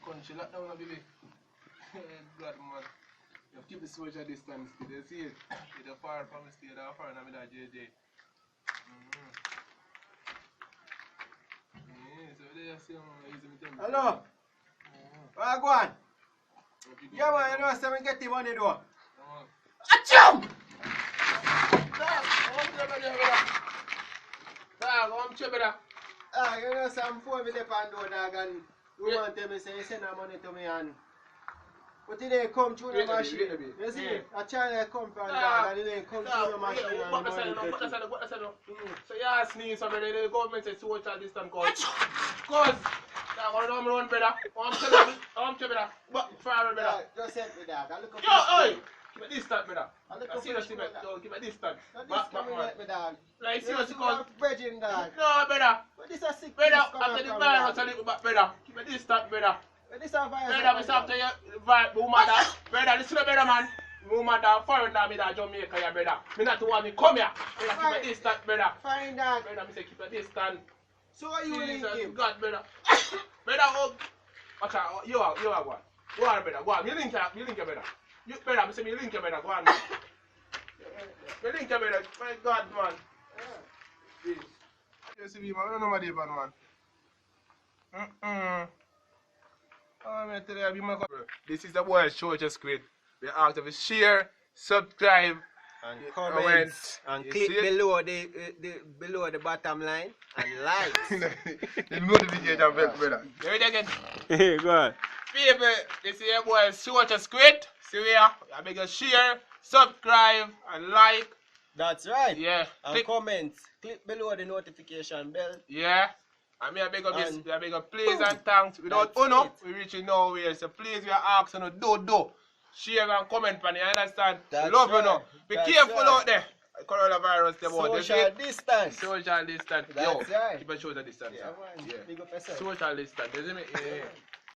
country lock down a baby. God man. You have to keep the social distance. You see it? You're far from the state or far from that JJ. So they see hello? Go on. Yeah man, you know so we get the money though. Acham! You know some phone with the pan door dog and you want tell me say you send that money to me and but it didn't come through the machine. You see, a child come from dog and it didn't come through the machine and the money take it. So you ask me somebody, the government says social distance cause I'm gonna run brother. I'm brother. But far brother. Just help me dog. Look up. Yo, oi! Give me distance, brother. Seriously, yo, give me distance. This coming at me dog. Like seriously, cause virgin dog. no, brother. But this a sick Brother, after the virus, a little bit, brother. Give me distance, brother. But this a virus. Brother, Mr. After your virus, mother. Brother, listen to brother, man. Mother, foreigner, me that Jamaica, yeah, brother. Me not the one me come here. Brother, keep me distance, brother. Fine dog. Brother, me say keep me distance. So are you linking? God, brother. Brother, oh, watch out. You are one. Go on, brother. Go on. Me link your brother. You, brother, me say me link your brother. Go on. Me link your brother. My God, man. Yeah. You see me, man. I don't know my day, man. Oh, man, today I be my couple. This is the boy Social Squid. We ask you to share, subscribe, and comment, and click below the bottom line and like. The notification bell, brother. You ready again? Hey, go on. People, this is your boy Social Squid. See where I beg you share, subscribe, and like. That's right. Yeah. And comment. Click below the notification bell. Yeah. And me I beg you please and thanks. Without honor, we reaching nowhere. So please we are asking you do. Share and comment on it, you understand? That's love right. You know. Be careful out there. Coronavirus social distance. Social distance. That's right. Keep a social distance. Yeah, man. Yeah. Big up yourself. Social distance. You see me? Yeah.